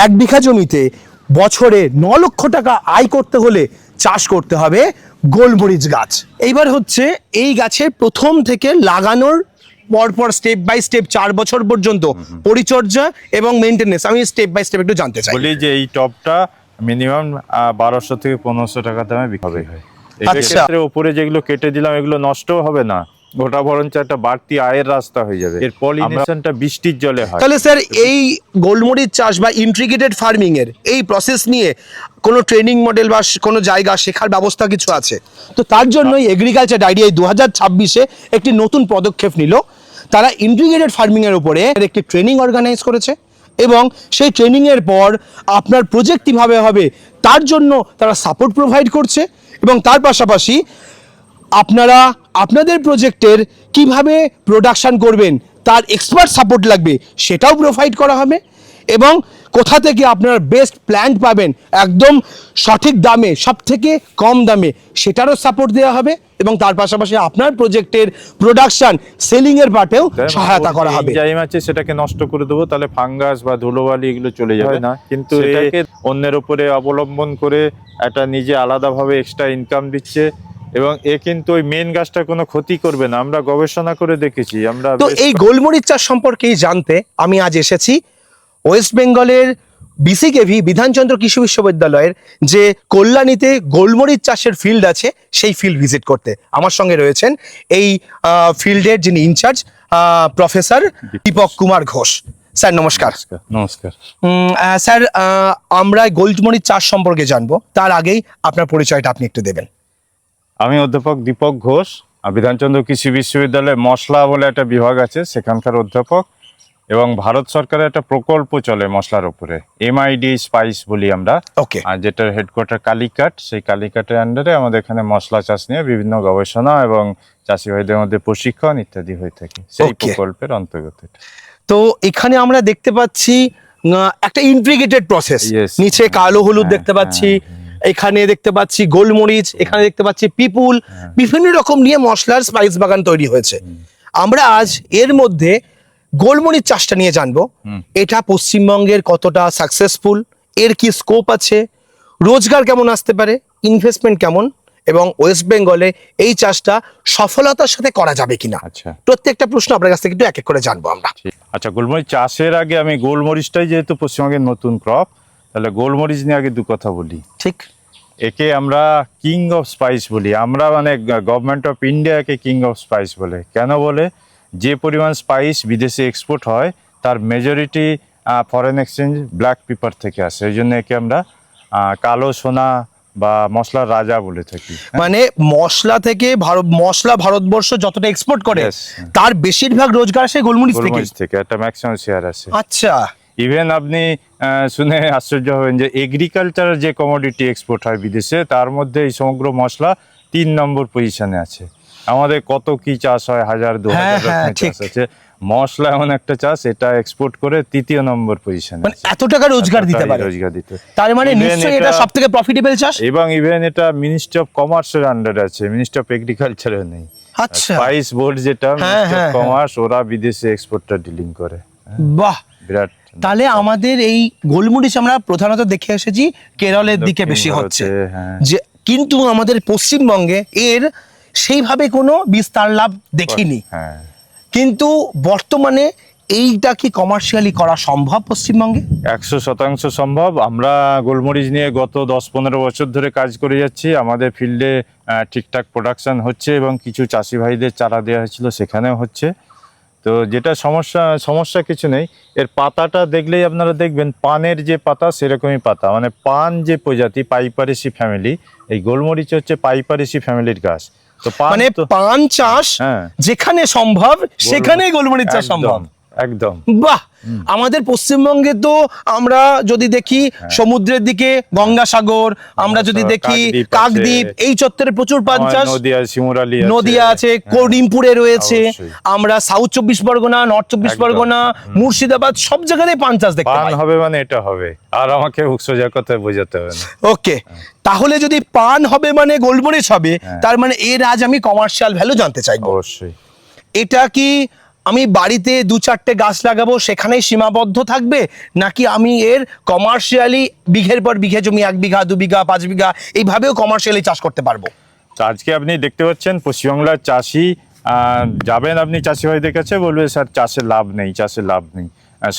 1 বিঘা জমিতে বছরে 9 লক্ষ টাকা আয় করতে হলে চাষ করতে হবে গোলমরিচ গাছ। এইবার হচ্ছে এই গাছের প্রথম থেকে লাগানোর পরপর স্টেপ বাই স্টেপ 4 বছর পর্যন্ত পরিচর্যা এবং মেইনটেনেন্স আমি স্টেপ বাই স্টেপ একটু জানতে চাই। বলি যে এই টপটা মিনিমাম 1200 থেকে 1500 টাকা দামে বিক্রি হয়। আচ্ছা, উপরে যেগুলো কেটে দিলাম এগুলো নষ্টও হবে না, ওটা বরঞ্চ একটা বাড়তি আয়ের রাস্তা হয়ে যাবে। এর পলিনেশনটা বৃষ্টির জলে হয়। তাহলে স্যার এই গোলমরিচ চাষ বা ইন্টিগ্রেটেড ফার্মিং এর এই প্রসেস নিয়ে কোনো ট্রেনিং মডেল বা কোনো জায়গা শেখার ব্যবস্থা কিছু আছে? তো তার জন্যই এগ্রিকালচার ডায়েরি 2026-এ একটি নতুন পদক্ষেপ নিল। তারা ইন্টিগ্রেটেড ফার্মিং এর উপরে একটি ট্রেনিং অর্গানাইজ করেছে এবং সেই ট্রেনিং এর পর আপনার প্রজেক্ট কিভাবে হবে তার জন্য তারা সাপোর্ট প্রোভাইড করছে এবং তার পাশাপাশি আপনারা আপনাদের প্রজেক্টের কিভাবে প্রোডাকশন করবেন তার এক্সপার্ট সাপোর্ট লাগবে সেটাও প্রোভাইড করা হবে এবং কোথা থেকে আপনারা বেস্ট প্ল্যান্ট পাবেন একদম সঠিক দামে সবথেকে কম দামে সেটারও সাপোর্ট দেওয়া হবে এবং তার পাশাপাশি আপনার প্রজেক্টের প্রোডাকশন সেলিং এর পার্টেও সহায়তা করা হবে। যাই আছে সেটাকে নষ্ট করে দেবো, তাহলে ফাঙ্গাস বা ধুলোবালি এগুলো চলে যাবে না, কিন্তু এটাকে অন্যের উপরে অবলম্বন করে একটা নিজে আলাদাভাবে এক্সট্রা ইনকাম দিচ্ছে এবং এ কিন্তু ওই মেন গাছটা কোনো ক্ষতি করবে না। আমরা গবেষণা করে দেখেছি। আমরা তো এই গোলমরিচ চাষ সম্পর্কেই জানতে আমি আজ এসেছি ওয়েস্ট বেঙ্গলের বিসিকেভি বিধানচন্দ্র কৃষি বিশ্ববিদ্যালয়ের যে কল্যাণীতে গোলমরিচ চাষের ফিল্ড আছে সেই ফিল্ড ভিজিট করতে। আমার সঙ্গে রয়েছেন এই ফিল্ডের যিনি incharge professor Deepak Kumar Ghosh. Sir নমস্কার। নমস্কার স্যার, আমরা গোলমরিচ চাষ সম্পর্কে জানবো, তার আগেই আপনার পরিচয়টা আপনি একটু দেবেন। আমি অধ্যাপক দীপক ঘোষ, বিধানচন্দ্র কৃষি বিশ্ববিদ্যালয়ে মশলা বলে একটা বিভাগ আছে সেখানকার অধ্যাপক, এবং ভারত সরকারের একটা প্রকল্প চলে মশলার উপরে, MID স্পাইস বলি আমরা, আর যেটার হেডকোয়ার্টার কালীঘাট। সেই কালীঘাটের আন্ডারে আমাদের এখানে মশলা চাষ নিয়ে বিভিন্ন গবেষণা এবং চাষি ভাইদের মধ্যে প্রশিক্ষণ ইত্যাদি হয়ে থাকে, সেই প্রকল্পের অন্তর্গত। তো এখানে আমরা দেখতে পাচ্ছি একটা ইন্টিগ্রেটেড প্রসেস, নিচে কালো হলুদ দেখতে পাচ্ছি, এখানে দেখতে পাচ্ছি গোলমরিচ, এখানে দেখতে পাচ্ছি পিপুল, বিভিন্ন রকম নিয়ে মশলার স্পাইস বাগান তৈরি হয়েছে। আমরা আজ এর মধ্যে গোলমরিচ চাষটা নিয়ে জানবো, এটা পশ্চিমবঙ্গের কতটা সাকসেসফুল, এর কি স্কোপ আছে, রোজগার কেমন আসতে পারে, ইনভেস্টমেন্ট কেমন, এবং ওয়েস্ট বেঙ্গলে এই চাষটা সফলতার সাথে করা যাবে কিনা। আচ্ছা, প্রত্যেকটা প্রশ্ন আপনার কাছ থেকে একটু এক এক করে জানবো আমরা। আচ্ছা, গোলমরিচ চাষের আগে আমি গোলমরিচটাই যেহেতু পশ্চিমবঙ্গের নতুন ক্রপ, তাহলে গোলমরিচ নিয়ে আগে দু কথা বলি। ঠিক, একে আমরা কিং অফ স্পাইস বলি, আমরা মানে গভর্নমেন্ট অফ ইন্ডিয়াকে কিং অফ স্পাইস বলে। কেন বলে? যে পরিমাণ স্পাইস বিদেশে এক্সপোর্ট হয় তার majority foreign exchange black pepper থেকে আসে, এই জন্য একে আমরা কালো সোনা বা মশলার রাজা বলে থাকি। মানে মশলা থেকে মশলা ভারতবর্ষ যতটা এক্সপোর্ট করে তার বেশিরভাগ রোজগার আসে গোলমরিচ থেকে, একটা ম্যাক্সিমাম শেয়ার আছে। আচ্ছা, ইভেন আপনি শুনে আশ্চর্য হবেন যে এগ্রিকালচারের যে কমোডিটি এক্সপোর্ট হয় বিদেশে, তার মধ্যে এই সমগ্র মশলা 3 নম্বর পজিশনে আছে। আমাদের কত কি চাষ হয়, 1000-2000 চাষ আছে, মশলা এমন একটা চাষ এটা এক্সপোর্ট করে 3য় নম্বর পজিশনে, মানে এত টাকা রোজগার দিতে পারে, তার মানে নিশ্চয়ই এটা সবথেকে প্রফিটেবল চাষ। এবং ইভেন এটা মিনিস্ট্রি অফ কমার্সের আন্ডারে আছে, মিনিস্ট্রি অফ এগ্রিকালচারে নেই। আচ্ছা, স্পাইস বোর্ড যেটা মিনিস্ট্রি অফ কমার্স, ওরা বিদেশে এক্সপোর্টটা ডিলিং করে। বাহ, বিরাট। তাহলে আমাদের এই গোলমরিচ আমরা প্রধানত দেখে এসেছি কেরলের দিকে বেশি হচ্ছে, যে কিন্তু আমাদের পশ্চিমবঙ্গে এর সেইভাবে কোনো বিস্তার লাভ দেখিনি। কিন্তু বর্তমানে এইটা কি কমার্শিয়ালি করা সম্ভব পশ্চিমবঙ্গে? 100% সম্ভব। আমরা গোলমরিচ নিয়ে গত 10-15 বছর ধরে কাজ করে যাচ্ছি। আমাদের ফিল্ডে ঠিকঠাক প্রোডাকশন হচ্ছে এবং কিছু চাষি ভাইদের চারা দেওয়া হয়েছিল, সেখানেও হচ্ছে। তো যেটা সমস্যা কিছু নেই, এর পাতাটা দেখলেই আপনারা দেখবেন পানের যে পাতা সেরকমই পাতা, মানে পান যে প্রজাতি পাইপারেসি ফ্যামিলি, এই গোলমরিচ হচ্ছে পাইপারেসি ফ্যামিলির গাছ। তো মানে পান চাষ যেখানে সম্ভব সেখানেই গোলমরিচ চাষ সম্ভব। একদম, বাহ। আমাদের পশ্চিমবঙ্গে তো আমরা যদি দেখি সমুদ্রের দিকে গঙ্গাসাগর, আমরা যদি দেখি কাকদ্বীপ, এই চত্বরে প্রচুর পান চাষ, নদিয়া আছে, করিমপুরে রয়েছে, আমরা সাউথ 24 পরগনা, নর্থ 24 পরগনা, মুর্শিদাবাদ, সব জায়গায় পান চাষ দেখতে পাই। পান হবে মানে এটা হবে, আর আমাকে সোজা কথায় বোঝাতে হবে না। ওকে, তাহলে যদি পান হবে মানে গোলমরিচ হবে, তার মানে এর আজ আমি কমার্শিয়াল ভ্যালু জানতে চাই। অবশ্যই। এটা কি আমি বাড়িতে 2-4টে গাছ লাগাবো সেখানেই সীমাবদ্ধ থাকবে, নাকি আমি এর কমার্শিয়ালি বিঘের পর বিঘে জমি 1 বিঘা 2 বিঘা 5 বিঘা এইভাবেও কমার্শিয়ালি চাষ করতে পারবো? তো আজকে আপনি দেখতে পাচ্ছেন পশ্চিমবাংলার চাষি যাবেন আপনি চাষি ভাইদের কাছে, বলবে স্যার চাষে লাভ নেই, চাষে লাভ নেই।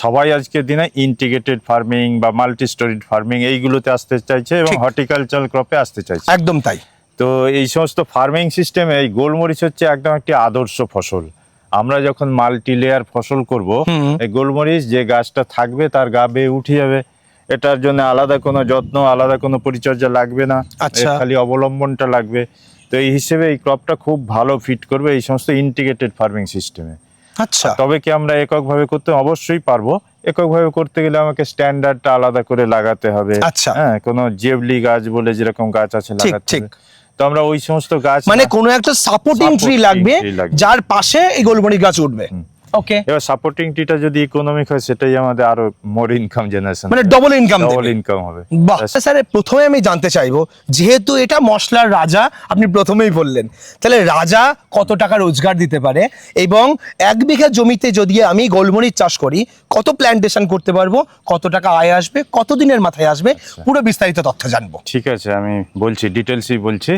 সবাই আজকের দিনে ইন্টিগ্রেটেড ফার্মিং বা মাল্টি স্টোরিড ফার্মিং এইগুলোতে আসতে চাইছে এবং ঠিক। হর্টিকালচারাল ক্রপে আসতে চাইছে। একদম তাই। তো এই সমস্ত ফার্মিং সিস্টেমে এই গোলমরিচ হচ্ছে একদম একটি আদর্শ ফসল। আমরা যখন মাল্টি লেয়ার ফসল করব, এই গোলমরিচ যে গাছটা থাকবে তার গা বেয়ে উঠে যাবে। এটার জন্য আলাদা কোনো যত্ন, আলাদা কোনো পরিচর্যা লাগবে না, আচ্ছা। এর খালি অবলম্বনটা লাগবে। তো এই হিসেবে এই ক্রপটা খুব ভালো ফিট করবে এই সমস্ত ইন্টিগ্রেটেড ফার্মিং সিস্টেমে। আচ্ছা, তবে কি আমরা এককভাবে করতে? অবশ্যই পারবো। এককভাবে করতে গেলে আমাকে স্ট্যান্ডার্ডটা আলাদা করে লাগাতে হবে। আচ্ছা। হ্যাঁ, কোনো জেবলি গাছ বলে যেরকম গাছ আছে লাগাতে ঠিক। হবে। তো আমরা ওই সমস্ত গাছ মানে কোনো একটা সাপোর্টিং ট্রি Supporting লাগবে tree লাগবে। যার পাশে এই গোলমরিচ গাছ উঠবে। ওকে, এবার সাপোর্টিং ট্রিটা যদি ইকোনমিক হয় সেটাই আমাদের আরো মোর ইনকাম জেনারেশন, মানে ডবল ইনকাম ডবল ইনকাম হবে। বাহ। স্যার প্রথমে আমি জানতে চাইবো, যেহেতু এটা মশলার রাজা আপনি প্রথমেই বললেন, তাহলে রাজা কত টাকা রোজগার দিতে পারে, এবং 1 বিঘা জমিতে যদি আমি গোলমরিচ চাষ করি কত প্ল্যান্টেশন করতে পারবো, কত টাকা আয় আসবে, কত দিনের মাথায় আসবে, পুরো বিস্তারিত তথ্য জানবো। ঠিক আছে, আমি বলছি, ডিটেলসই বলছি।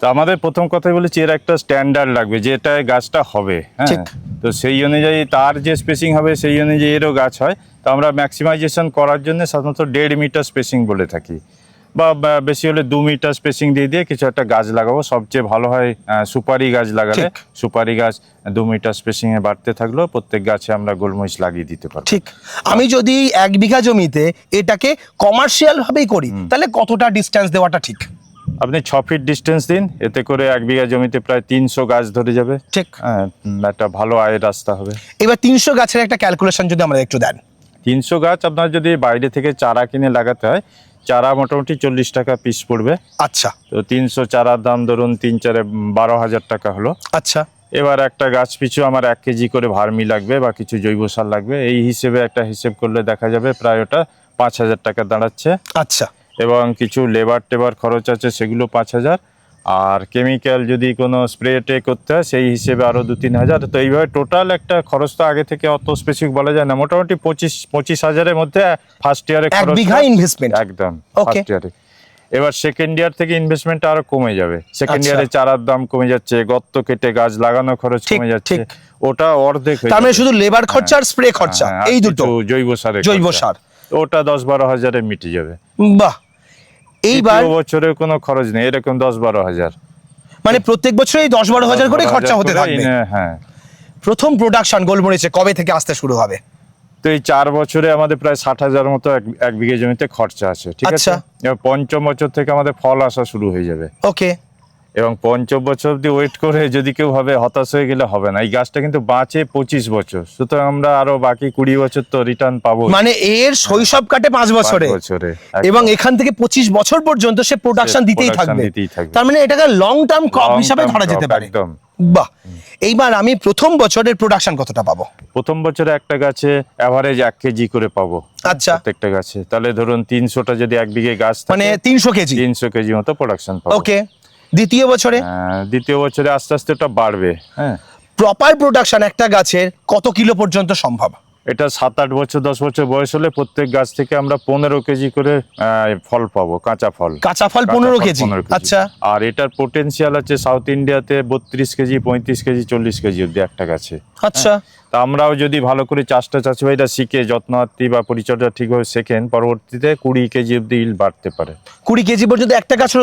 তো আমাদের প্রথম কথাই বলেছি এর একটা স্ট্যান্ডার্ড লাগবে যেটা গাছটা হবে। হ্যাঁ, ঠিক। তো সেই অনুযায়ী তার যে স্পেসিং হবে সেই অনুযায়ী এরও গাছ হয়। তো আমরা ম্যাক্সিমাইজেশন করার জন্য সাধারণত 1.5 মিটার স্পেসিং বলে থাকি, বা বেশি হলে 2 মিটার স্পেসিং দিয়ে কিছু একটা গাছ লাগাবো। সবচেয়ে ভালো হয় সুপারি গাছ লাগালে। ঠিক। সুপারি গাছ 2 মিটার স্পেসিং এ বাড়তে থাকলো, প্রত্যেক গাছে আমরা গোলমরিচ লাগিয়ে দিতে পারবো। ঠিক। আমি যদি 1 বিঘা জমিতে এটাকে কমার্শিয়াল ভাবেই করি তাহলে কতটা ডিস্টেন্স দেওয়াটা ঠিক? আপনি 6 ফিট ডিস্টেন্স দিন, এতে করে 1 বিঘা জমিতে প্রায় 300 গাছ ধরে যাবে। ঠিক। হ্যাঁ, একটা ভালো আয়ের রাস্তা হবে। এবার 300 গাছের একটা ক্যালকুলেশন যদি আমরা একটু দেন। 300 গাছ আপনার যদি বাইরে থেকে চারা কিনে লাগাতে হয়, চারা মোটামুটি 40 টাকা পিস পড়বে। আচ্ছা। তো 300 চারার দাম ধরুন 3-4 12,000 টাকা হলো। আচ্ছা। এবার একটা গাছ পিছু আমার 1 কেজি করে ভার্মি লাগবে বা কিছু জৈব সার লাগবে, এই হিসেবে একটা হিসেব করলে দেখা যাবে প্রায় ওটা 5,000 টাকা দাঁড়াচ্ছে। আচ্ছা। এবং কিছু লেবার টেবার খরচ আছে, সেগুলো 5,000। আর কেমিক্যাল যদি কোনো স্প্রে করতে হয় সেই হিসেবে আরো 2-3 হাজার। তো এইভাবে টোটাল একটা খরচ তো আগে থেকে অত স্পেসিফিক বলা যায় না, মোটামুটি 25,000-25,000-এর মধ্যে ফার্স্ট ইয়ারে 1 বিঘা ইনভেস্টমেন্ট একদম Okay. ফার্স্ট ইয়ারে। এবার সেকেন্ড ইয়ার থেকে ইনভেস্টমেন্টটা আরো কমে যাবে। সেকেন্ড আচ্ছা। ইয়ারে চারার দাম কমে যাচ্ছে, গর্ত কেটে গাছ লাগানো খরচ ঠিক, কমে যাচ্ছে, ঠিক। ওটা অর্ধেক হয়ে তার মানে যাবে। শুধু লেবার খরচা আর স্প্রে খরচা হ্যাঁ, আর এই দুটো, কিছু জৈব জৈব খরচা। সার। তো ওটা 10-12 হাজারে মিটে যাবে। বাহ। এইবার দ্বিতীয় বছরে কোনো খরচ নেই, এরকম 10-12 হাজার, মানে প্রত্যেক বছরই 10-12 হাজার করে খরচা হতে থাকবে। হ্যাঁ। প্রথম প্রোডাকশন গোলমরিচে কবে থেকে আসতে শুরু হবে? তো এই 4 বছরে আমাদের প্রায় 60,000 মতো এক বিঘে জমিতে খরচা আছে। ঠিক আছে। আচ্ছা। এবার পঞ্চম বছর থেকে আমাদের ফল আসা শুরু হয়ে যাবে। ওকে। এবং পঞ্চম বছর অব্দি ওয়েট করে যদি কেউ ভাবে হতাশ হয়ে গেলে হবে না। এই গাছটা কিন্তু বাঁচে 25 বছর, সুতরাং আমরা আরো বাকি 20 বছর তো রিটার্ন পাবো। মানে এর শৈশব কাটে 5 বছরে, 5 বছরে এবং এখান থেকে 25 বছর পর্যন্ত সে প্রোডাকশন দিতেই থাকবে। তার মানে এটাকে লং টার্ম ক্রপ Long হিসাবে term ধরা crop, যেতে পারে। একদম। বাহ। এইবার আমি প্রথম বছরের প্রোডাকশন কতটা পাবো? প্রথম বছরে একটা গাছে অ্যাভারেজ 1 কেজি করে পাবো। আচ্ছা। প্রত্যেকটা গাছে, তাহলে ধরুন 300টা যদি 1 বিঘে গাছ থাকে, মানে 300 কেজি। 300 কেজি মতো প্রোডাকশন পাবো। ওকে। দ্বিতীয় বছরে? দ্বিতীয় বছরে আস্তে আস্তে ওটা বাড়বে। হ্যাঁ, প্রপার প্রোডাকশন একটা গাছের কত কিলো পর্যন্ত সম্ভব? এটা 7-8 বছর 10 বছর বয়স হলে প্রত্যেক গাছ থেকে আমরা 15 কেজি করে ফল পাবো, কাঁচা ফল। কাঁচা ফল 15 কেজি। আচ্ছা। আর এটার পোটেনশিয়াল আছে সাউথ ইন্ডিয়াতে 32 কেজি, 35 কেজি, 40 কেজি অব্দি একটা গাছে। আচ্ছা। তা আমরাও যদি ভালো করে চাষি ভাইরা শিখে যত্নআত্তি বা পরিচর্যা ঠিকভাবে শেখেন, পরবর্তীতে 20 কেজি অব্দি ইল্ড বাড়তে পারে। 20 কেজি পর্যন্ত একটা গাছ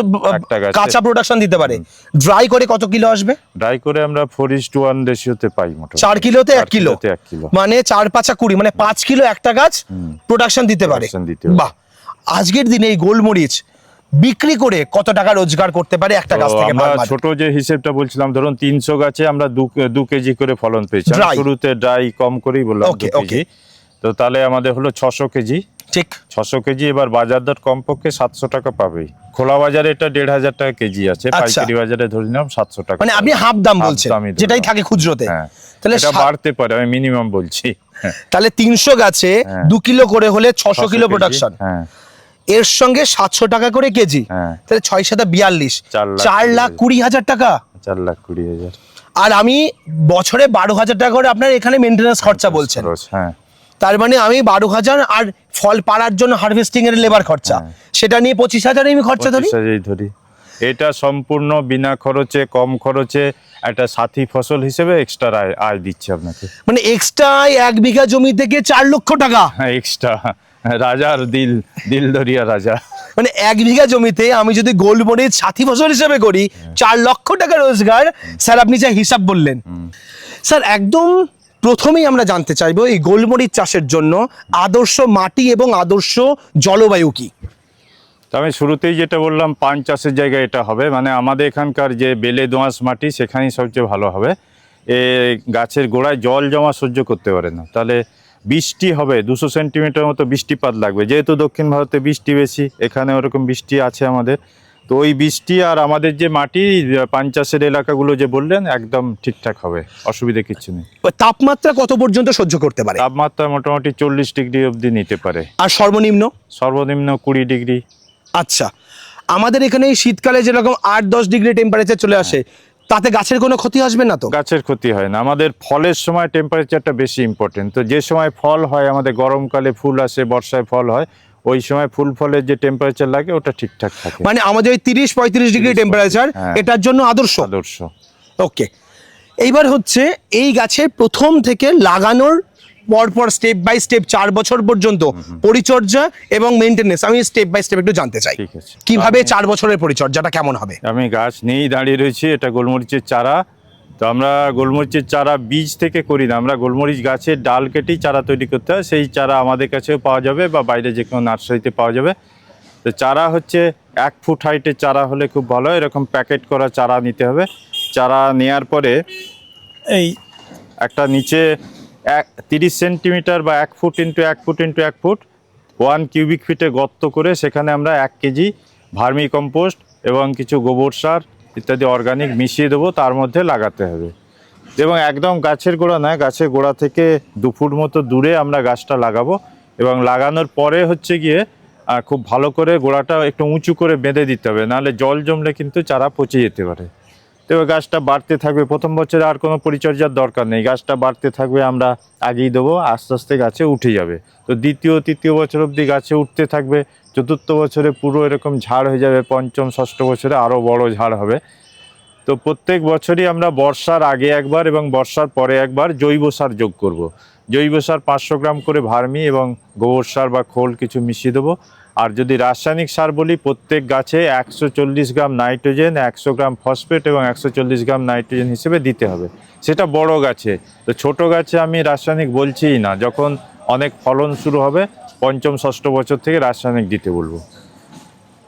কাঁচা প্রোডাকশন দিতে পারে। ড্রাই করে কত কিলো আসবে? ড্রাই করে আমরা 4:1 রেশিওতে পাই মোটামুটি। 4 কিলোতে 1 কিলো। 1 কিলো। মানে 4-5 20, মানে 5 কিলো একটা গাছ প্রোডাকশন দিতে পারে। Production দিতে পারে। বাহ। আজকের দিনে এই গোলমরিচ বিক্রি করে কত টাকা রোজগার করতে পারে একটা গাছ তো থেকে? আমরা ছোট যে হিসেবটা বলছিলাম, ধরুন 300 গাছে আমরা 2 কেজি করে ফলন পেয়েছি। আমি Dry। শুরুতে ড্রাই কম করেই বললাম, Okay, 2 কেজি। তো তাহলে আমাদের হলো 600 কেজি। ঠিক। 600 কেজি। এবার বাজার দর কমপক্ষে 700 টাকা পাবেই। খোলা বাজারে এটা 1,500 টাকা কেজি আছে, আচ্ছা। পাইকারি বাজারে ধরে নিলাম 700 টাকা। মানে আপনি হাফ দাম Half বলছেন, দামই ধরলাম। যেটাই থাকে খুচরোতে। হ্যাঁ, তাহলে এটা বাড়তে পারে, আমি মিনিমাম বলছি। তাহলে 300 গাছে 2 কিলো করে হলে 600 কিলো 600 কেজি। প্রোডাকশন। হ্যাঁ। এর সঙ্গে 700 টাকা করে কেজি। হ্যাঁ। তাহলে 6 × 7 = 42, 4 লাখ 4,20,000 টাকা। 4,20,000। আর আমি বছরে 12,000 টাকা করে আপনার এখানে মেনটেন্যান্স খরচা বলছেন। খরচ, হ্যাঁ। তার মানে আমি 12,000 আর ফল পাড়ার জন্য হারভেস্টিং এর লেবার খরচা, সেটা নিয়ে 25,000 আমি খরচা ধরি। 25,000 ধরি। এটা সম্পূর্ণ বিনা খরচে, কম খরচে একটা সাথী ফসল হিসেবে এক্সট্রা আয় দিচ্ছে আপনাকে। মানে এক্সট্রা 1 বিঘা জমি থেকে 4 লক্ষ টাকা। হ্যাঁ, এক্সট্রা রাজার দিল দরিয়া রাজা। মানে 1 বিঘা জমিতে আমি যদি গোলমরিচ সাথী ফসল হিসেবে করি 4 লক্ষ টাকা রোজগার। স্যার আপনি যা হিসাব বললেন, স্যার একদম প্রথমেই আমরা জানতে চাইবো এই গোলমরিচ চাষের জন্য আদর্শ মাটি এবং আদর্শ জলবায়ু কি? তো আমি শুরুতেই যেটা বললাম, পান চাষের জায়গায় এটা হবে, মানে আমাদের এখানকার যে বেলে দোআঁশ মাটি সেখানেই সবচেয়ে ভালো হবে। এ গাছের গোড়ায় জল জমা সহ্য করতে পারে না, তাহলে বৃষ্টি হবে 200 সেন্টিমিটার মতো বৃষ্টিপাত লাগবে। যেহেতু দক্ষিণ ভারতে বৃষ্টি বেশি, এখানে ওরকম বৃষ্টি আছে আমাদের। তো ওই বৃষ্টি আর আমাদের যে মাটি পান চাষের এলাকাগুলো যে বললেন একদম ঠিকঠাক হবে, অসুবিধা কিছু নেই। তাপমাত্রা কত পর্যন্ত সহ্য করতে পারে? তাপমাত্রা মোটামুটি 40 ডিগ্রি অবধি নিতে পারে। আর সর্বনিম্ন? সর্বনিম্ন 20 ডিগ্রি। আচ্ছা, আমাদের এখানে এই শীতকালে যেরকম 8-10 ডিগ্রি টেম্পারেচার চলে আসে, তাতে গাছের কোনো ক্ষতি আসবে না তো? গাছের ক্ষতি হয় না। আমাদের ফলের সময় টেম্পারেচারটা বেশি ইম্পর্টেন্ট। তো যে সময় ফল হয়, আমাদের গরমকালে ফুল আসে, বর্ষায় ফল হয়, ওই সময় ফুল ফলের যে টেম্পারেচার লাগে ওটা ঠিকঠাক থাকে। মানে আমাদের ওই 30-35 ডিগ্রি টেম্পারেচার হ্যাঁ। এটার জন্য আদর্শ। আদর্শ। ওকে, এইবার হচ্ছে এই গাছের প্রথম থেকে লাগানোর পরপর স্টেপ বাই স্টেপ 4 বছর পর্যন্ত পরিচর্যা এবং মেইনটেনেন্স আমি স্টেপ বাই স্টেপ একটু জানতে চাই। ঠিক আছে। কিভাবে 4 বছরের পরিচর্যাটা কেমন হবে? আমি গাছ নিয়েই দাঁড়িয়ে রয়েছি, এটা গোলমরিচের চারা। তো আমরা গোলমরিচের চারা বীজ থেকে করি না, আমরা গোলমরিচ গাছের ডাল কেটেই চারা তৈরি করতে হয়। সেই চারা আমাদের কাছেও পাওয়া যাবে বা বাইরে যে কোনো নার্সারিতে পাওয়া যাবে। তো চারা হচ্ছে 1 ফুট হাইটের চারা হলে খুব ভালো, এরকম প্যাকেট করা চারা নিতে হবে। চারা নেওয়ার পরে এই একটা নিচে 30 সেন্টিমিটার বা 1 foot into 1 foot into 1 foot 1 cubic ফিটে গর্ত করে সেখানে আমরা 1 কেজি ভার্মি কম্পোস্ট এবং কিছু গোবর সার ইত্যাদি অর্গানিক মিশিয়ে দেবো, তার মধ্যে লাগাতে হবে। এবং একদম গাছের গোড়া নয়, গাছের গোড়া থেকে 2 ফুট মতো দূরে আমরা গাছটা লাগাবো। এবং লাগানোর পরে হচ্ছে গিয়ে খুব ভালো করে গোড়াটা একটু উঁচু করে বেঁধে দিতে হবে, নাহলে জল জমলে কিন্তু চারা পচে যেতে পারে। তো গাছটা বাড়তে থাকবে, প্রথম বছরে আর কোনো পরিচর্যার দরকার নেই, গাছটা বাড়তে থাকবে, আমরা আগেই দেবো, আস্তে আস্তে গাছে উঠে যাবে। তো দ্বিতীয় তৃতীয় বছর অবধি গাছে উঠতে থাকবে, চতুর্থ বছরে পুরো এরকম ঝাড় হয়ে যাবে, পঞ্চম ষষ্ঠ বছরে আরও বড় ঝাড় হবে। তো প্রত্যেক বছরই আমরা বর্ষার আগে একবার এবং বর্ষার পরে একবার জৈব সার যোগ করব। জৈব সার 500 গ্রাম করে ভার্মি এবং গোবর সার বা খোল কিছু মিশিয়ে দেবো। আর যদি রাসায়নিক সার বলি, প্রত্যেক গাছে 140 গ্রাম নাইট্রোজেন, 100 গ্রাম ফসফেট এবং 140 গ্রাম নাইট্রোজেন হিসেবে দিতে হবে, সেটা বড় গাছে। তো ছোট গাছে আমি রাসায়নিক বলছিই না, যখন অনেক ফলন শুরু হবে পঞ্চম ষষ্ঠ বছর থেকে রাসায়নিক দিতে বলবো।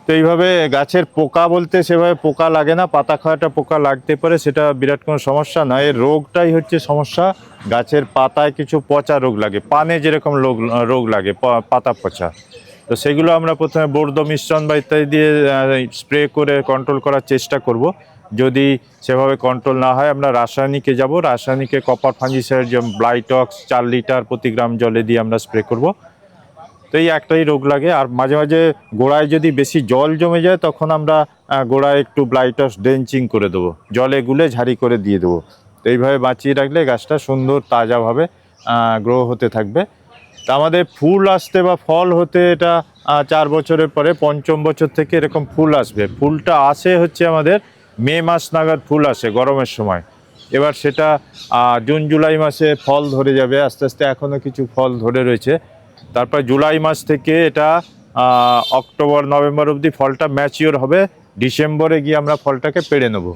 তো এইভাবে গাছের পোকা বলতে সেভাবে পোকা লাগে না, পাতা খাওয়াটা পোকা লাগতে পারে, সেটা বিরাট কোনো সমস্যা নয়। এর রোগটাই হচ্ছে সমস্যা, গাছের পাতায় কিছু পচা রোগ লাগে, পানে যেরকম রোগ লাগে পাতা পচা। তো সেগুলো আমরা প্রথমে বর্দ মিশ্রণ বা ইত্যাদি দিয়ে স্প্রে করে কন্ট্রোল করার চেষ্টা করব। যদি সেভাবে কন্ট্রোল না হয় আমরা রাসায়নিকে যাব, রাসায়নিকে কপার ফাঞ্জিসাইড যেমন ব্লাইটক্স 4 লিটার প্রতি গ্রাম জলে দিয়ে আমরা স্প্রে করব। তো এই একটাই রোগ লাগে। আর মাঝে মাঝে গোড়ায় যদি বেশি জল জমে যায় তখন আমরা গোড়ায় একটু ব্লাইটক্স ড্রেঞ্চিং করে দেবো, জলে গুলে ঝাড়ি করে দিয়ে দেবো। তো এইভাবে বাঁচিয়ে রাখলে গাছটা সুন্দর তাজাভাবে গ্রো হতে থাকবে। তা আমাদের ফুল আসতে বা ফল হতে এটা 4 বছরের পরে পঞ্চম বছর থেকে এরকম ফুল আসবে। ফুলটা আসে হচ্ছে আমাদের মে মাস নাগাদ ফুল আসে গরমের সময়। এবার সেটা জুন জুলাই মাসে ফল ধরে যাবে আস্তে আস্তে, এখনও কিছু ফল ধরে রয়েছে। তারপর জুলাই মাস থেকে এটা অক্টোবর নভেম্বর অবধি ফলটা ম্যাচিওর হবে। ডিসেম্বরে গিয়ে আমরা ফলটাকে পেড়ে নেব।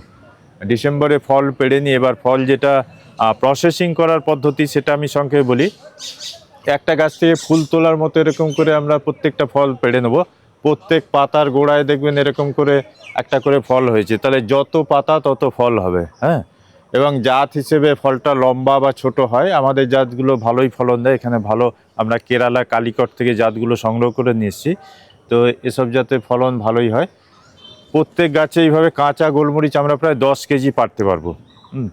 ডিসেম্বরে ফল পেড়ে নিয়ে এবার ফল যেটা প্রসেসিং করার পদ্ধতি সেটা আমি সংক্ষেপে বলি। একটা গাছ থেকে ফুল তোলার মতো এরকম করে আমরা প্রত্যেকটা ফল পেড়ে নেব। প্রত্যেক পাতার গোড়ায় দেখবেন এরকম করে একটা করে ফল হয়েছে, তাহলে যত পাতা তত ফল হবে। হ্যাঁ, এবং জাত হিসেবে ফলটা লম্বা বা ছোট হয়। আমাদের জাতগুলো ভালোই ফলন দেয় এখানে, ভালো আমরা কেরালা কালিকট থেকে জাতগুলো সংগ্রহ করে নিয়ে এসেছি। তো এসব জাতের ফলন ভালোই হয়। প্রত্যেক গাছে এইভাবে কাঁচা গোলমরিচ আমরা প্রায় 10 কেজি পারতে পারবো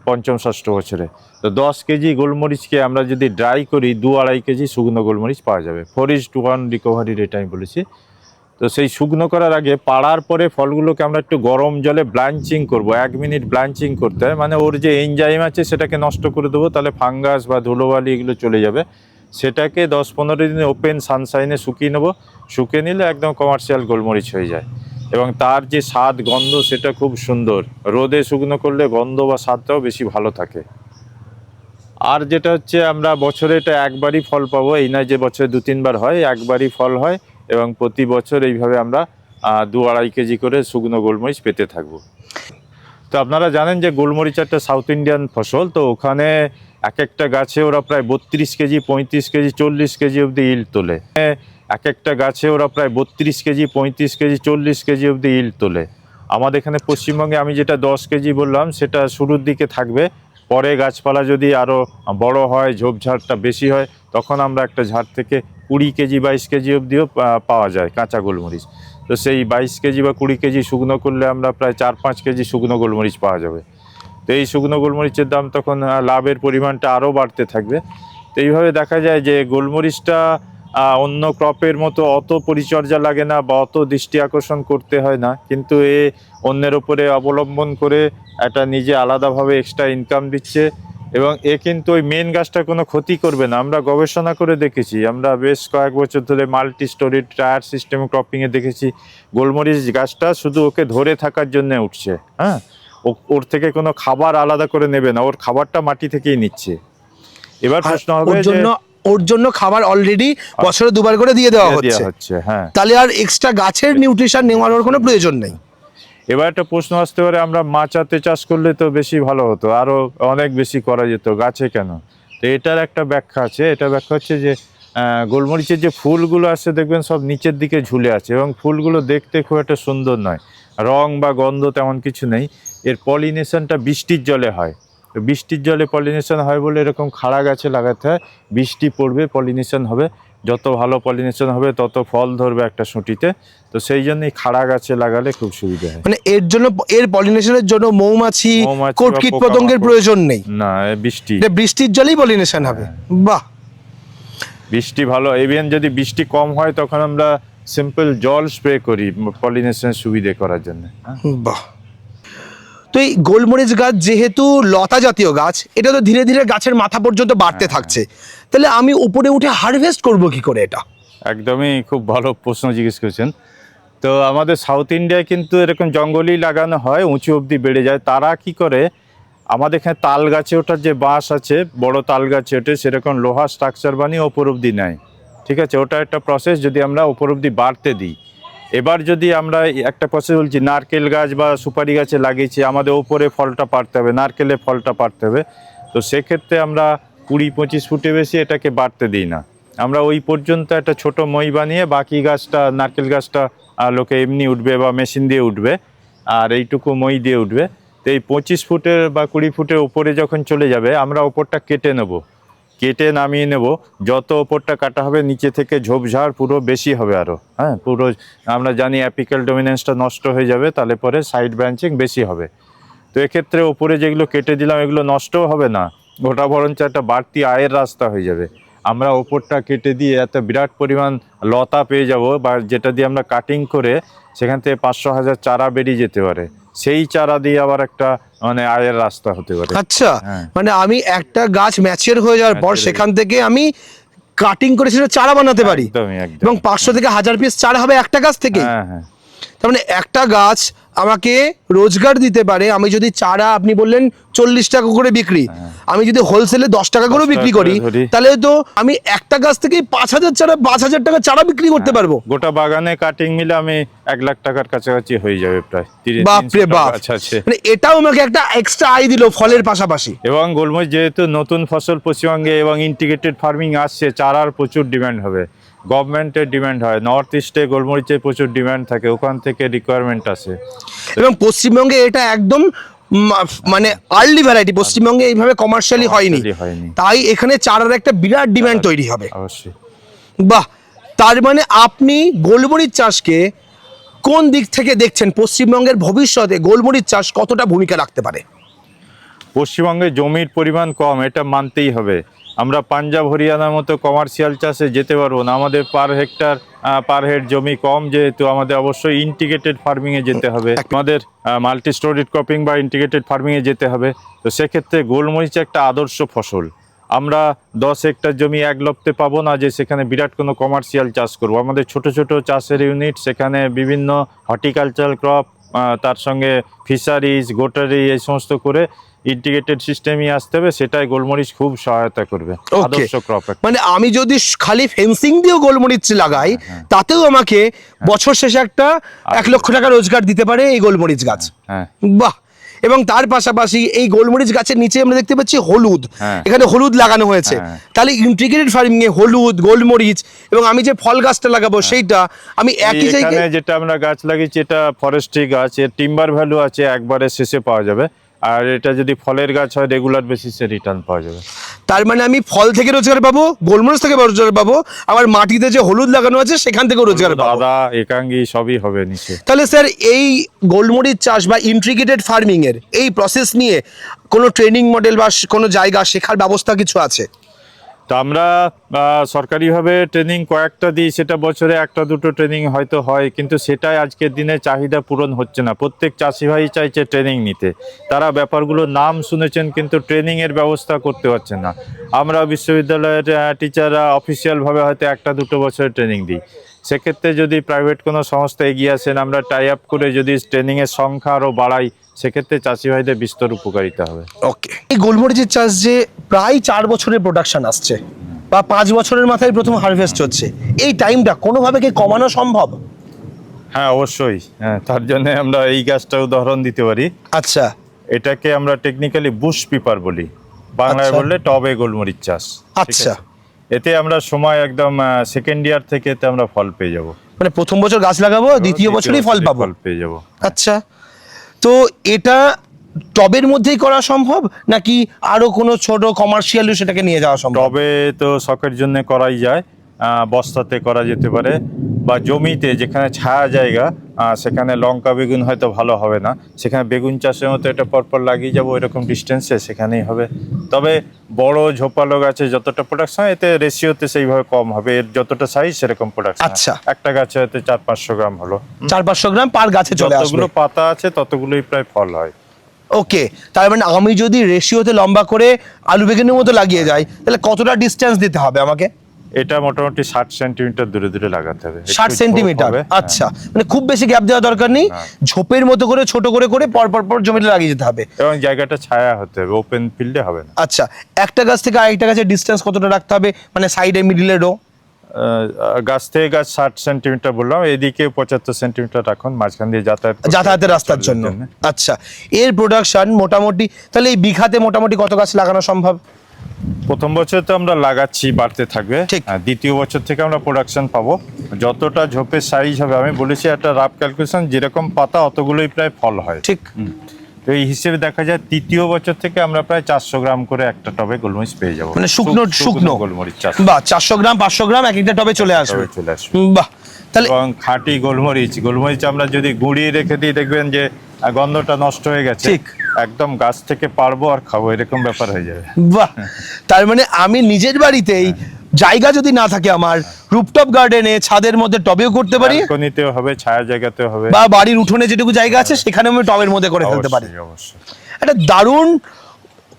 পঞ্চম ষষ্ঠ বছরে। তো 10 কেজি গোলমরিচকে আমরা যদি ড্রাই করি 2-2.5 কেজি শুকনো গোলমরিচ পাওয়া যাবে। 4:1 রিকভারি রেট আমি বলেছি। তো সেই শুকনো করার আগে পাড়ার পরে ফলগুলোকে আমরা একটু গরম জলে ব্লাঞ্চিং করব, 1 মিনিট ব্লাঞ্চিং করতে হয়, মানে ওর যে এনজাইম আছে সেটাকে নষ্ট করে দেবো, তাহলে ফাঙ্গাস বা ধুলোবালি এগুলো চলে যাবে। সেটাকে 10-15 দিন ওপেন সানশাইনে শুকিয়ে নেবো, শুকিয়ে নিলে একদম কমার্শিয়াল গোলমরিচ হয়ে যায়। এবং তার যে স্বাদ গন্ধ সেটা খুব সুন্দর, রোদে শুকনো করলে গন্ধ বা স্বাদটাও বেশি ভালো থাকে। আর যেটা হচ্ছে আমরা বছরে এটা একবারই ফল পাবো, এই নয় যে বছরে 2-3 বার হয়, একবারই ফল হয় এবং প্রতি বছর এইভাবে আমরা 2-2.5 কেজি করে শুকনো গোলমরিচ পেতে থাকবো। তো আপনারা জানেন যে গোলমরিচ একটা সাউথ ইন্ডিয়ান ফসল, তো ওখানে এক একটা গাছে ওরা প্রায় 32 কেজি, 35 কেজি, 40 কেজি অবধি ইল্ড তোলে। এক একটা গাছে ওরা প্রায় 32 কেজি, 35 কেজি, 40 কেজি অবধি ইল্ড তোলে। আমাদের এখানে পশ্চিমবঙ্গে আমি যেটা 10 কেজি বললাম সেটা শুরুর দিকে থাকবে, পরে গাছপালা যদি আরও বড় হয়, ঝোপঝাড়টা বেশি হয়, তখন আমরা একটা ঝাড় থেকে 20 কেজি, 22 কেজি অবধিও পাওয়া যায় কাঁচা গোলমরিচ। তো সেই 22 কেজি বা 20 কেজি শুকনো করলে আমরা প্রায় 4-5 কেজি শুকনো গোলমরিচ পাওয়া যাবে। তো এই শুকনো গোলমরিচের দাম তখন লাভের পরিমাণটা আরও বাড়তে থাকবে। তো এইভাবে দেখা যায় যে গোলমরিচটা অন্য ক্রপের মতো অত পরিচর্যা লাগে না বা অত দৃষ্টি আকর্ষণ করতে হয় না, কিন্তু এ অন্যের উপরে অবলম্বন করে একটা নিজে আলাদাভাবে এক্সট্রা ইনকাম দিচ্ছে এবং এ কিন্তু ওই মেন গাছটা কোনো ক্ষতি করবে না। আমরা গবেষণা করে দেখেছি, আমরা বেশ কয়েক বছর ধরে মাল্টি স্টোরি টায়ার সিস্টেম ক্রপিংয়ে দেখেছি গোলমরিচ গাছটা শুধু ওকে ধরে থাকার জন্য উঠছে। হ্যাঁ, ওর থেকে কোনো খাবার আলাদা করে নেবে না, ওর খাবারটা মাটি থেকেই নিচ্ছে। এবার প্রশ্ন হবে যে ওর জন্য খাবার অলরেডি বছরে 2 বার করে দিয়ে দেওয়া হচ্ছে, হ্যাঁ, তাহলে আর এক্সট্রা গাছের নিউট্রিশন নেওয়ার কোনো প্রয়োজন নেই। এবার একটা প্রশ্ন আসতে পারে, আমরা মাচাতে চাষ করলে তো বেশি ভালো হতো, আরো অনেক বেশি করা যেত, গাছে কেন? তো এটার একটা ব্যাখ্যা আছে। এটা ব্যাখ্যা হচ্ছে যে গোলমরিচের যে ফুলগুলো আছে দেখবেন সব নিচের দিকে ঝুলে আছে এবং ফুলগুলো দেখতে খুব একটা সুন্দর নয়, রং বা গন্ধ তেমন কিছু নেই। এর পলিনেশনটা বৃষ্টির জলে হয়। তো বৃষ্টির জলে পলিনেশন হয় বলে এরকম খাড়া গাছে লাগাতে হয়, বৃষ্টি পড়বে পলিনেশন হবে, যত ভালো পলিনেশন হবে তত ফল ধরবে একটা শুঁটিতে। তো সেই জন্যই খাড়া গাছে লাগালে খুব সুবিধা হয়। মানে এর জন্য, এর পলিনেশনের জন্য মৌমাছি বা কীট পতঙ্গের প্রয়োজন নেই, না, বৃষ্টির জলেই পলিনেশন হবে। বাহ, বৃষ্টি ভালো। ইভেন যদি বৃষ্টি কম হয় তখন আমরা সিম্পল জল স্প্রে করি পলিনেশন সুবিধে করার জন্য। বাহ। তো এই গোলমরিচ গাছ যেহেতু লতা জাতীয় গাছ, এটা তো ধীরে ধীরে গাছের মাথা পর্যন্ত বাড়তে থাকছে, তাহলে আমি উপরে উঠে হারভেস্ট করব কি করে এটা? একদমই খুব ভালো প্রশ্ন জিজ্ঞেস করেছেন। তো আমাদের সাউথ ইন্ডিয়ায় কিন্তু এরকম জঙ্গলই লাগানো হয়, উঁচু অবধি বেড়ে যায়। তারা কি করে, আমাদের এখানে তাল গাছে ওঠার যে বাঁশ আছে, বড় তাল গাছে ওঠে, সেরকম লোহা স্ট্রাকচার বানিয়ে ওপর অবধি নেয়। ঠিক আছে, ওটা একটা প্রসেস, যদি আমরা ওপর অবধি বাড়তে দিই। এবার যদি আমরা একটা প্রসেস বলছি, নারকেল গাছ বা সুপারি গাছে লাগিয়েছি, আমাদের ওপরে ফলটা পাড়তে হবে, নারকেলে ফলটা পাড়তে হবে। তো সেক্ষেত্রে আমরা 20-25 ফুটে বেশি এটাকে বাড়তে দিই না, আমরা ওই পর্যন্ত একটা ছোট মই বানিয়ে বাকি গাছটা, নারকেল গাছটা লোকে এমনি উঠবে বা মেশিন দিয়ে উঠবে, আর এইটুকু মই দিয়ে উঠবে। তো এই 25 ফুটের বা 20 ফুটের উপরে যখন চলে যাবে, আমরা ওপরটা কেটে নেব, কেটে নামিয়ে নেব। যত ওপরটা কাটা হবে নিচে থেকে ঝোপঝাড় পুরো বেশি হবে আরও। হ্যাঁ, পুরো আমরা জানি অ্যাপিক্যাল ডমিনেন্সটা নষ্ট হয়ে যাবে, তাহলে পরে সাইড ব্রাঞ্চিং বেশি হবে। তো এক্ষেত্রে ওপরে যেগুলো কেটে দিলাম এগুলো নষ্টও হবে না, ওটা বরঞ্চ একটা বাড়তি আয়ের রাস্তা হয়ে যাবে। আমরা ওপরটা কেটে দিয়ে এত বিরাট পরিমাণ লতা পেয়ে যাব, বা যেটা দিয়ে আমরা কাটিং করে সেখান থেকে 500,000 চারা বেরিয়ে যেতে পারে, সেই চারা দিয়ে আবার একটা মানে আয়ের রাস্তা হতে পারে। আচ্ছা, মানে আমি একটা গাছ ম্যাচিওর হয়ে যাওয়ার পর সেখান থেকে আমি কাটিং করে সেটা চারা বানাতে পারি, এবং 500 থেকে 1000 পিস চারা হবে একটা গাছ থেকে। হ্যাঁ, তার মানে একটা গাছ আমাকে রোজগার দিতে পারে। আমি যদি চারা, আপনি বললেন 40 টাকা করে বিক্রি, আমি যদি হোলসেলে 10 টাকা করে বিক্রি করি, তাহলে তো আমি একটা গাছ থেকে 5,000 টাকা চারা বিক্রি করতে পারবো। গোটা বাগানে কাটিং মিলে আমি 1 লাখ টাকার কাছাকাছি হয়ে যাবে প্রায়। বাপরে বাপ, মানে এটাও আমাকে একটা এক্সট্রা আয় দিল ফলের পাশাপাশি। এবং গোলমরিচ যেহেতু নতুন ফসল পশ্চিমবঙ্গে এবং ইন্টিগ্রেটেড ফার্মিং আসছে, চারার প্রচুর ডিমান্ড হবে, গভর্নমেন্টের ডিমান্ড হয়, নর্থ ইস্টে গোলমরিচের প্রচুর ডিমান্ড থাকে, ওখান থেকে রিকোয়ারমেন্ট আসে। এবং পশ্চিমবঙ্গে এটা একদম মানে আর্লি ভ্যারাইটি, পশ্চিমবঙ্গে এইভাবে কমার্শিয়ালি হয়নি, তাই এখানে চারার একটা বিরাট ডিমান্ড তৈরি হবে। অবশ্যই। বাহ, তার মানে আপনি গোলমরিচ চাষকে কোন দিক থেকে দেখছেন? পশ্চিমবঙ্গের ভবিষ্যতে গোলমরিচ চাষ কতটা ভূমিকা রাখতে পারে? পশ্চিমবঙ্গে জমির পরিমাণ কম, এটা মানতেই হবে। আমরা পাঞ্জাব হরিয়ানার মতো কমার্শিয়াল চাষে যেতে পারবো না। আমাদের পার হেক্টর পার হেড জমি কম, যেহেতু আমাদের অবশ্যই ইন্টিগ্রেটেড ফার্মিংয়ে যেতে হবে, আমাদের মাল্টি স্টোরেড ক্রপিং বা ইন্টিগ্রেটেড ফার্মিংয়ে যেতে হবে। তো সেক্ষেত্রে গোলমরিচ একটা আদর্শ ফসল। আমরা 10 হেক্টর জমি এক লপ্তে পাবো না যে সেখানে বিরাট কোনো কমার্শিয়াল চাষ করব। আমাদের ছোট ছোট চাষের ইউনিট, সেখানে বিভিন্ন হর্টিকালচারাল ক্রপ, তার সঙ্গে ফিশারিজ, গোটারি, এই সমস্ত করে ইন্টিগ্রেটেড সিস্টেমই আসতে হবে। সেটাই গোলমরিচ খুব সহায়তা করবে। আদর্শ ক্রপ। মানে আমি যদি খালি ফেন্সিং দিয়েও গোলমরিচ লাগাই, তাতেও আমাকে বছর শেষে একটা 1 লক্ষ টাকা রোজগার দিতে পারে এই গোলমরিচ গাছ। হ্যাঁ, বাহ। এবং তার পাশাপাশি এই গোলমরিচ গাছের নিচে আমরা দেখতে পাচ্ছি হলুদ, এখানে হলুদ লাগানো হয়েছে। তাহলে ইন্টিগ্রেটেড ফার্মিং এ হলুদ, গোলমরিচ এবং আমি যে ফল গাছটা লাগাবো সেইটা আমি একই জায়গায়। যেটা আমরা গাছ লাগিয়েছি এটা ফরেস্ট্রি গাছ, এর টিম্বার ভ্যালু আছে, একবারে শেষে পাওয়া যাবে। আর এটা যদি ফলের গাছ হয় রেগুলার বেসিসে রিটার্ন পাওয়া যাবে। তার মানে আমি ফল থেকে রোজগার পাবো, গোলমরিচ থেকে রোজগার পাবো, আবার মাটিতে যে হলুদ লাগানো আছে সেখান থেকে রোজগার পাবো। আদা, একাঙ্গি সবই হবে নিচে। তাহলে স্যার এই গোলমরিচ চাষ বা ইন্টিগ্রেটেড ফার্মিং এর এই প্রসেস নিয়ে কোনো ট্রেনিং মডেল বা কোনো জায়গা শেখার ব্যবস্থা কিছু আছে? তো আমরা সরকারিভাবে ট্রেনিং কয়েকটা দিই, সেটা বছরে 1-2 ট্রেনিং হয়তো হয়, কিন্তু সেটাই আজকের দিনে চাহিদা পূরণ হচ্ছে না। প্রত্যেক চাষি ভাই চাইছে ট্রেনিং নিতে, তারা ব্যাপারগুলোর নাম শুনেছেন কিন্তু ট্রেনিংয়ের ব্যবস্থা করতে পারছেন না। আমরা বিশ্ববিদ্যালয়ের টিচাররা অফিসিয়ালভাবে হয়তো 1-2 বছরের ট্রেনিং দিই। সেক্ষেত্রে যদি প্রাইভেট কোনো সংস্থা এগিয়ে আসেন, আমরা টাই আপ করে যদি ট্রেনিংয়ের সংখ্যা আরও বাড়াই, সেক্ষেত্রে চাষি ভাইদের বিস্তর উপকারিতা হবে। ওকে। এই গোলমরিচের চাষ যে প্রায় 4 বছরের প্রোডাকশন আসছে বা 5 বছরের মাথায় প্রথম হারভেস্ট হচ্ছে, এই টাইমটা কোনোভাবে কি কমানো সম্ভব? হ্যাঁ, অবশ্যই। হ্যাঁ, তার জন্য আমরা এই গাছটা উদাহরণ দিতে পারি। আচ্ছা। এটাকে আমরা টেকনিক্যালি বুশ পিপার বলি, বাংলায় বললে টবে গোলমরিচ চাষ। আচ্ছা। এতে আমরা সময় একদম সেকেন্ড ইয়ার থেকে এতে আমরা ফল পেয়ে যাব। মানে প্রথম বছর গাছ লাগাবো, দ্বিতীয় বছরই ফল পাবো। ফল পেয়ে যাব। আচ্ছা। তো এটা টবের মধ্যেই করা সম্ভব নাকি আরো কোনো ছোট কমার্শিয়াল সেটাকে নিয়ে যাওয়া সম্ভব? টবে তো শখের জন্য করাই যায়, বস্তাতে করা যেতে পারে, বা জমিতে যেখানে ছায়া জায়গা, সেখানে লঙ্কা বেগুন হয়তো ভালো হবে না, সেখানে বেগুন চাষের মতো এটা পরপর লাগিয়ে যাবো, এরকম ডিস্টেন্সে সেখানেই হবে। তবে বড় ঝোপালো গাছে যতটা প্রোডাকশন, এতে রেশিওতে সেইভাবে কম হবে, এর যতটা সাইজ সেরকম প্রোডাকশন। আচ্ছা। একটা গাছে হয়তো 400-500 গ্রাম হলো, 400-500 গ্রাম পার গাছে চলে আসবে। যতগুলো পাতা আছে ততগুলোই প্রায় ফল হয়। ওকে। তার মানে আমি যদি রেশিওতে লম্বা করে আলু বেগুনের মতো লাগিয়ে যাই, তাহলে কতটা ডিস্টেন্স দিতে হবে আমাকে? এটা মোটামুটি 60 সেন্টিমিটার দূরে দূরে লাগাতে হবে। 60 সেন্টিমিটার? আচ্ছা। মানে খুব বেশি গ্যাপ দেওয়া দরকার নেই, ঝোপের মতো করে ছোট করে করে পর পর পর জমিতে লাগিয়ে যেতে হবে, এবং জায়গাটা ছায়া হতে হবে, ওপেন ফিল্ডে হবে না। আচ্ছা। একটা গাছ থেকে আরেকটা গাছের ডিস্টেন্স কতটা রাখতে হবে, মানে সাইডে মিডিলে রো? গাছ থেকে গাছ 60 সেন্টিমিটার বললাম, এদিকে 75 সেন্টিমিটার রাখুন মাঝখান দিয়ে যাতায়াতের রাস্তার জন্য। আচ্ছা। এর প্রোডাকশন মোটামুটি তাহলে এই বিঘাতে মোটামুটি কত গাছ লাগানো সম্ভব? প্রথম বছর তো আমরা লাগাচ্ছি, বাড়তে থাকবে। দ্বিতীয় বছর থেকে আমরা প্রোডাকশন পাবো, যতটা ঝোপের সাইজ হবে। আমি বলেছি একটা রাফ ক্যালকুলেশন, যেরকম পাতা অতগুলোই প্রায় ফল হয়। ঠিক। তো এই হিসেবে দেখা যায় তৃতীয় বছর থেকে আমরা প্রায় 400 গ্রাম করে একটা টবে গোলমরিচ পেয়ে যাবো, মানে শুকনো গোলমরিচ চাষ। বাহ। 400 গ্রাম 500 গ্রাম এক একটা টবে চলে আসবে। বাহ। তাহলে এবং খাঁটি গোলমরিচ আমরা যদি গুঁড়িয়ে রেখে দিই, দেখবেন যে গন্ধটা নষ্ট হয়ে গেছে। ঠিক। একদম গাছ থেকে পারবো আর খাবো, এরকম ব্যাপার হয়ে যাবে। বাহ। তার মানে আমি নিজের বাড়িতেই জায়গা যদি না থাকে আমার, রুফটপ গার্ডেনে ছাদের মধ্যে টবেও করতে পারি, ব্যালকনিতেও হবে, ছায়া জায়গাতেও হবে, বা বাড়ির উঠোনে যেটুকু জায়গা আছে সেখানে আমি টবের মধ্যে করে ফেলতে পারি। অবশ্যই। একটা দারুণ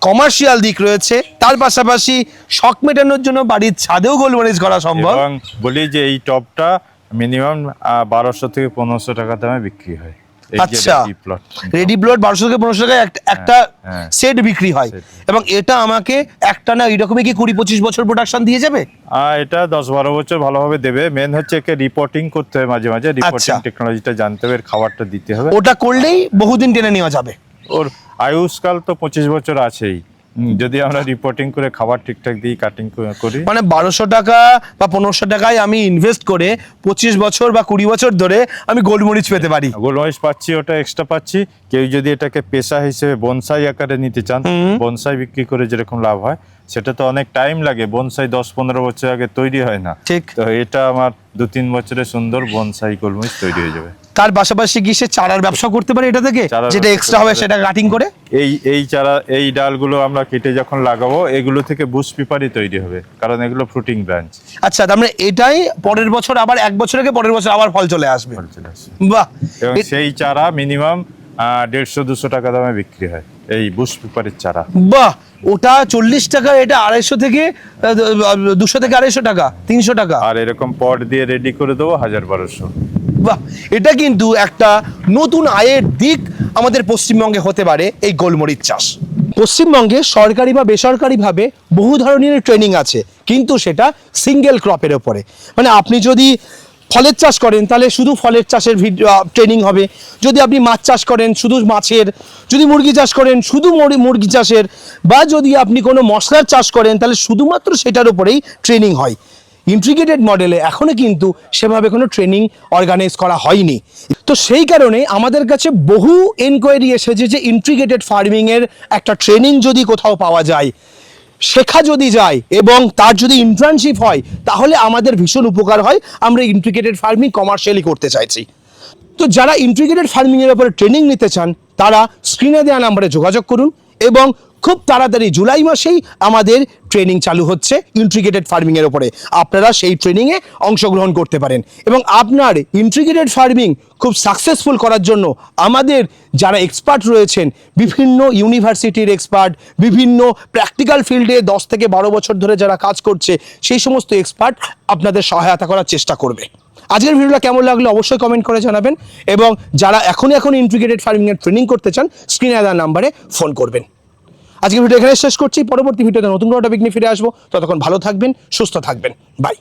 কমার্শিয়াল দিক রয়েছে, তার পাশাপাশি শখ মেটানোর জন্য বাড়ির ছাদেও গোলমরিচ করা সম্ভব। এবং বলি যে এই টবটা মিনিমাম 1200 থেকে 1500 টাকা দামে বিক্রি হয়। আচ্ছা। রেডি প্লট 1200 থেকে 1500 টাকায় একটা সেট বিক্রি হয়, এবং এটা আমাকে একটা না এরকমই কি 20-25 বছর প্রোডাকশন দিয়ে যাবে? এটা 10-12 বছর ভালোভাবে দেবে। মেন হচ্ছে একে রিপোর্টিং করতে হবে মাঝে মাঝে, রিপোর্টিং টেকনোলজিটা জানতে হবে, খাবারটা দিতে হবে। ওটা করলেই বহুদিন টেনে নেওয়া যাবে। ওর আয়ুষ্কাল তো 25 বছর আছেই, যদি আমরা রিপোর্টিং করে খাবার ঠিকঠাক দিই, কাটিং করি। মানে 1200 টাকা বা 1500 টাকায় আমি ইনভেস্ট করে 25 বছর বা 20 বছর ধরে আমি গোলমরিচ পেতে পারি। গোলমরিচ পাচ্ছি, ওটা এক্সট্রা পাচ্ছি। কেউ যদি এটাকে পেশা হিসেবে বনসাই আকারে নিতে চান, বনসাই বিক্রি করে যেরকম লাভ হয়, সেটা তো অনেক টাইম লাগে, বনসাই 10-15 বছর আগে তৈরি হয় না। ঠিক। তো এটা আমার 2-3 বছরে সুন্দর বনসাই গোলমরিচ তৈরি হয়ে যাবে। তার পাশাপাশি কি সে চারার ব্যবসা করতে পারে এটা থেকে, চারার যেটা ব্যবসা এক্সট্রা হবে করতে সেটা কাটিং করে? এই চারা, এই ডালগুলো আমরা কেটে যখন লাগাবো, এগুলো থেকে বুশ পেপারই তৈরি হবে, কারণ এগুলো ফ্রুটিং ব্রাঞ্চ। আচ্ছা, তার মানে এটাই পরের বছর আবার 1 বছর আগে পরের বছর আবার ফল চলে আসবে। বাহ। এবং সেই চারা মিনিমাম 150-200 টাকা দামে বিক্রি হয়, এই বুশ পেপারের চারা। বাহ, ওটা 40 টাকা, এটা 250 থেকে 200 থেকে 250 টাকা, 300 টাকা। আর এরকম পট দিয়ে রেডি করে দেবো 1000-1200। বাহ, এটা কিন্তু একটা নতুন আয়ের দিক আমাদের পশ্চিমবঙ্গে হতে পারে এই গোলমরিচ চাষ। পশ্চিমবঙ্গে সরকারি বা বেসরকারিভাবে বহু ধরনের ট্রেনিং আছে, কিন্তু সেটা সিঙ্গেল ক্রপের ওপরে। মানে আপনি যদি ফলের চাষ করেন তাহলে শুধু ফলের চাষের ট্রেনিং হবে, যদি আপনি মাছ চাষ করেন শুধু মাছের, যদি মুরগি চাষ করেন শুধু মুরগি চাষের, বা যদি আপনি কোনো মশলার চাষ করেন তাহলে শুধুমাত্র সেটার উপরেই ট্রেনিং হয়। ইন্টিগ্রেটেড মডেলে এখনো কিন্তু সেভাবে কোনো ট্রেনিং অর্গানাইজ করা হয়নি। তো সেই কারণে আমাদের কাছে বহু এনকোয়ারি এসেছে যে ইন্টিগ্রেটেড ফার্মিংয়ের একটা ট্রেনিং যদি কোথাও পাওয়া যায়, শেখা যদি যায় এবং তার যদি ইন্টার্নশিপ হয়, তাহলে আমাদের ভীষণ উপকার হয়। আমরা ইন্টিগ্রেটেড ফার্মিং কমার্শিয়ালি করতে চাইছি। তো যারা ইন্টিগ্রেটেড ফার্মিংয়ের ব্যাপারে ট্রেনিং নিতে চান, তারা স্ক্রিনে দেওয়া নাম্বারে যোগাযোগ করুন এবং খুব তাড়াতাড়ি জুলাই মাসেই আমাদের ট্রেনিং চালু হচ্ছে ইন্টিগ্রেটেড ফার্মিংয়ের উপরে। আপনারা সেই ট্রেনিংয়ে অংশগ্রহণ করতে পারেন এবং আপনার ইন্টিগ্রেটেড ফার্মিং খুব সাকসেসফুল করার জন্য আমাদের যারা এক্সপার্ট রয়েছেন, বিভিন্ন ইউনিভার্সিটির এক্সপার্ট, বিভিন্ন প্র্যাকটিক্যাল ফিল্ডে 10 থেকে 12 বছর ধরে যারা কাজ করছে, সেই সমস্ত এক্সপার্ট আপনাদের সহায়তা করার চেষ্টা করবে। আজকের ভিডিওটা কেমন লাগলো অবশ্যই কমেন্ট করে জানাবেন এবং যারা এখন ইন্টিগ্রেটেড ফার্মিংয়ের ট্রেনিং করতে চান, স্ক্রিনে দেওয়া নাম্বারে ফোন করবেন। আজকের ভিডিও এখানে শেষ করছি, পরবর্তী ভিডিওতে নতুন কোনো টপিক নিয়ে ফিরে আসবো। ততক্ষণ ভালো থাকবেন, সুস্থ থাকবেন, বাই।